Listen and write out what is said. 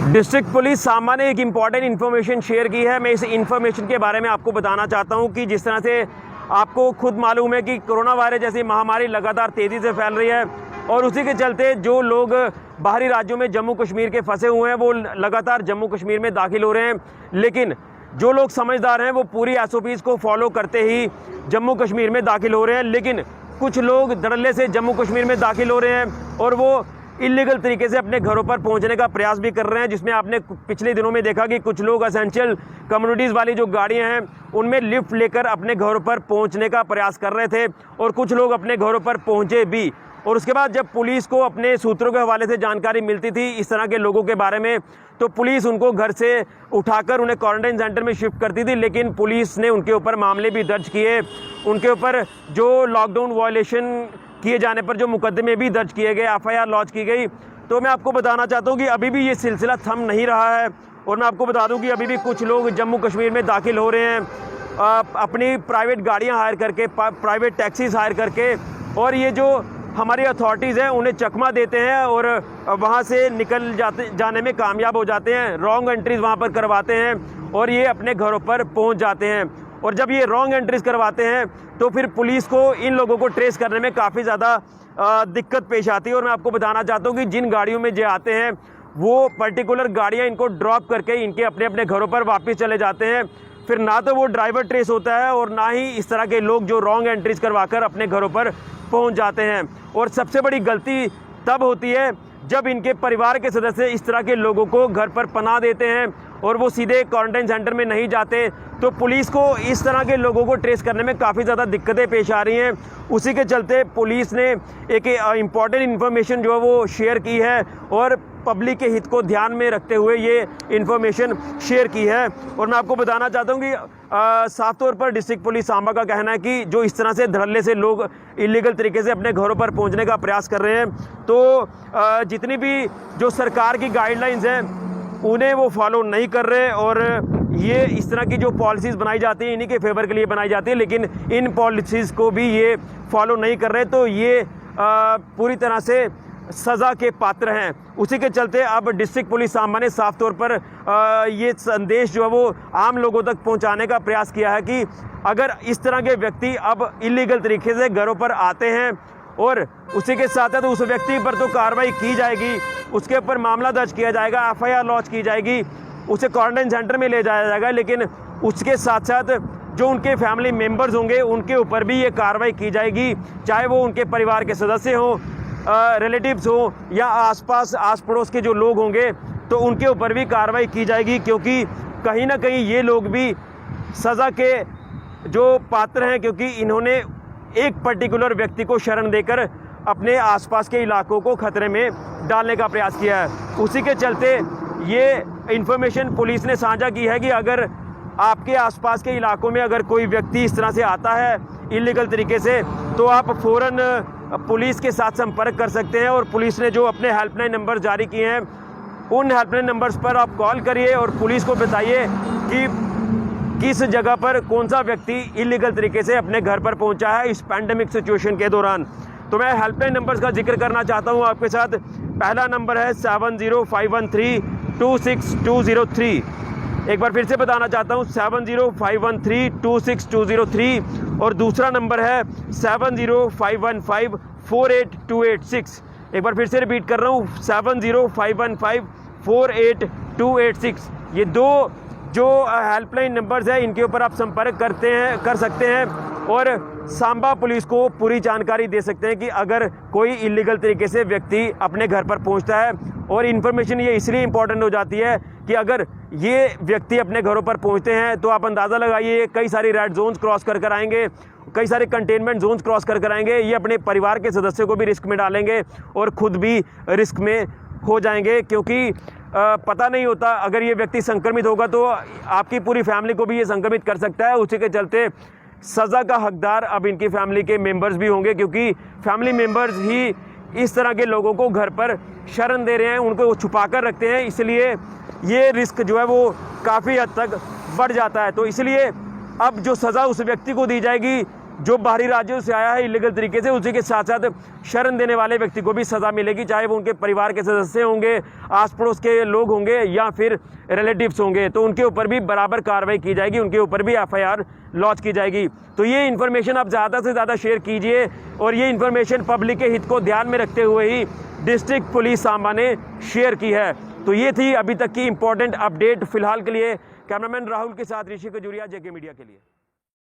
District police सामा ने एक important information share की है। मैं इस इन्फॉर्मेशन के बारे में आपको बताना चाहता हूं कि जिस तरह से आपको खुद मालूम है कि कोरोना वायरस जैसी महामारी लगातार तेज़ी से फैल रही है और उसी के चलते जो लोग बाहरी राज्यों में जम्मू कश्मीर के फंसे हुए हैं वो लगातार जम्मू कश्मीर में दाखिल हो रहे हैं। लेकिन जो लोग समझदार हैं वो पूरी SOPs को फॉलो करते ही जम्मू कश्मीर में दाखिल हो रहे हैं। लेकिन कुछ लोग धड़ल्ले से जम्मू कश्मीर में दाखिल हो रहे हैं और वो इलीगल तरीके से अपने घरों पर पहुंचने का प्रयास भी कर रहे हैं, जिसमें आपने पिछले दिनों में देखा कि कुछ लोग एसेंशियल कम्युनिटीज़ वाली जो गाड़ियां हैं उनमें लिफ्ट लेकर अपने घरों पर पहुंचने का प्रयास कर रहे थे और कुछ लोग अपने घरों पर पहुंचे भी। और उसके बाद जब पुलिस को अपने सूत्रों के हवाले से जानकारी मिलती थी इस तरह के लोगों के बारे में, तो पुलिस उनको घर से उठाकर उन्हें क्वारंटाइन सेंटर में शिफ्ट करती थी। लेकिन पुलिस ने उनके ऊपर मामले भी दर्ज किए, उनके ऊपर जो लॉकडाउन वायलेशन किए जाने पर जो मुकदमे भी दर्ज किए गए, FIR लॉन्च की गई। तो मैं आपको बताना चाहता हूँ कि अभी भी ये सिलसिला थम नहीं रहा है और मैं आपको बता दूँ कि अभी भी कुछ लोग जम्मू कश्मीर में दाखिल हो रहे हैं अपनी प्राइवेट गाड़ियाँ हायर करके, प्राइवेट टैक्सीज हायर करके, और ये जो हमारी अथॉरिटीज़ हैं उन्हें चकमा देते हैं और वहाँ से निकल जाने में कामयाब हो जाते हैं। रॉन्ग एंट्रीज़ वहाँ पर करवाते हैं और ये अपने घरों पर पहुँच जाते हैं। और जब ये रॉन्ग एंट्रीज करवाते हैं तो फिर पुलिस को इन लोगों को ट्रेस करने में काफ़ी ज़्यादा दिक्कत पेश आती है। और मैं आपको बताना चाहता हूँ कि जिन गाड़ियों में जो आते हैं वो पर्टिकुलर गाड़ियाँ इनको ड्रॉप करके इनके अपने अपने घरों पर वापस चले जाते हैं। फिर ना तो वो ड्राइवर ट्रेस होता है और ना ही इस तरह के लोग जो रॉन्ग एंट्रीज करवाकर अपने घरों पर पहुँच जाते हैं। और सबसे बड़ी गलती तब होती है जब इनके परिवार के सदस्य इस तरह के लोगों को घर पर पनाह देते हैं और वो सीधे क्वारंटाइन सेंटर में नहीं जाते, तो पुलिस को इस तरह के लोगों को ट्रेस करने में काफ़ी ज़्यादा दिक्कतें पेश आ रही हैं। उसी के चलते पुलिस ने एक इम्पॉर्टेंट इन्फॉर्मेशन जो है वो शेयर की है और पब्लिक के हित को ध्यान में रखते हुए ये इन्फॉर्मेशन शेयर की है। और मैं आपको बताना चाहता हूँ कि साफ तौर पर डिस्ट्रिक्ट पुलिस सांबा का कहना है कि जो इस तरह से धड़ल्ले से लोग इलीगल तरीके से अपने घरों पर पहुँचने का प्रयास कर रहे हैं, तो जितनी भी जो सरकार की गाइडलाइंस हैं उन्हें वो फॉलो नहीं कर रहे और ये इस तरह की जो पॉलिसीज़ बनाई जाती हैं इन्हीं के फेवर के लिए बनाई जाती है, लेकिन इन पॉलिसीज़ को भी ये फॉलो नहीं कर रहे। तो ये पूरी तरह से सज़ा के पात्र हैं। उसी के चलते अब डिस्ट्रिक्ट पुलिस सांबा ने साफ तौर पर ये संदेश जो है वो आम लोगों तक पहुंचाने का प्रयास किया है कि अगर इस तरह के व्यक्ति अब इलीगल तरीके से घरों पर आते हैं और उसी के साथ साथ उस व्यक्ति पर तो कार्रवाई की जाएगी, उसके ऊपर मामला दर्ज किया जाएगा, FIR लॉन्च की जाएगी, उसे क्वारंटाइन सेंटर में ले जाया जाएगा। लेकिन उसके साथ साथ जो उनके फैमिली मेम्बर्स होंगे उनके ऊपर भी ये कार्रवाई की जाएगी, चाहे वो उनके परिवार के सदस्य हों, रिलेटिव्स हों या आसपास आस पड़ोस के जो लोग होंगे, तो उनके ऊपर भी कार्रवाई की जाएगी। क्योंकि कहीं ना कहीं ये लोग भी सज़ा के जो पात्र हैं, क्योंकि इन्होंने एक पर्टिकुलर व्यक्ति को शरण देकर अपने आसपास के इलाकों को खतरे में डालने का प्रयास किया है। उसी के चलते ये इन्फॉर्मेशन पुलिस ने साझा की है कि अगर आपके आसपास के इलाकों में अगर कोई व्यक्ति इस तरह से आता है इलीगल तरीके से, तो आप फ़ौरन पुलिस के साथ संपर्क कर सकते हैं। और पुलिस ने जो अपने हेल्पलाइन नंबर जारी किए हैं उन हेल्पलाइन नंबर्स पर आप कॉल करिए और पुलिस को बताइए कि किस जगह पर कौन सा व्यक्ति इलीगल तरीके से अपने घर पर पहुंचा है इस पैंडेमिक सिचुएशन के दौरान। तो मैं हेल्पलाइन नंबर्स का जिक्र करना चाहता हूं आपके साथ। पहला नंबर है 7051326203। एक बार फिर से बताना चाहता हूं 7051326203। और दूसरा नंबर है 7051548286। एक बार फिर से रिपीट कर रहा हूं 7051548286। ये दो जो हेल्पलाइन नंबर्स हैं इनके ऊपर आप संपर्क कर सकते हैं और सांबा पुलिस को पूरी जानकारी दे सकते हैं कि अगर कोई इलीगल तरीके से व्यक्ति अपने घर पर पहुंचता है। और इन्फॉर्मेशन ये इसलिए इम्पोर्टेंट हो जाती है कि अगर ये व्यक्ति अपने घरों पर पहुंचते हैं तो आप अंदाज़ा लगाइए कई सारी रेड जोन्स क्रॉस कर आएंगे, कई सारे कंटेनमेंट जोन्स क्रॉस कर आएंगे। ये अपने परिवार के सदस्यों को भी रिस्क में डालेंगे और ख़ुद भी रिस्क में हो जाएंगे, क्योंकि पता नहीं होता अगर ये व्यक्ति संक्रमित होगा तो आपकी पूरी फैमिली को भी ये संक्रमित कर सकता है। उसी के चलते सज़ा का हकदार अब इनकी फैमिली के मेंबर्स भी होंगे, क्योंकि फैमिली मेंबर्स ही इस तरह के लोगों को घर पर शरण दे रहे हैं, उनको छुपा कर रखते हैं, इसलिए ये रिस्क जो है वो काफ़ी हद तक बढ़ जाता है। तो इसलिए अब जो सज़ा उस व्यक्ति को दी जाएगी जो बाहरी राज्यों से आया है इलीगल तरीके से, उसी के साथ साथ शरण देने वाले व्यक्ति को भी सज़ा मिलेगी, चाहे वो उनके परिवार के सदस्य होंगे, आस पड़ोस के लोग होंगे या फिर रिलेटिव्स होंगे, तो उनके ऊपर भी बराबर कार्रवाई की जाएगी, उनके ऊपर भी FIR लॉन्च की जाएगी। तो ये इन्फॉर्मेशन आप ज़्यादा से ज़्यादा शेयर कीजिए और ये इन्फॉर्मेशन पब्लिक के हित को ध्यान में रखते हुए ही डिस्ट्रिक्ट पुलिस सांबा ने शेयर की है। तो ये थी अभी तक की इंपॉर्टेंट अपडेट। फिलहाल के लिए कैमरामैन राहुल के साथ ऋषि खजूरिया, JK मीडिया के लिए।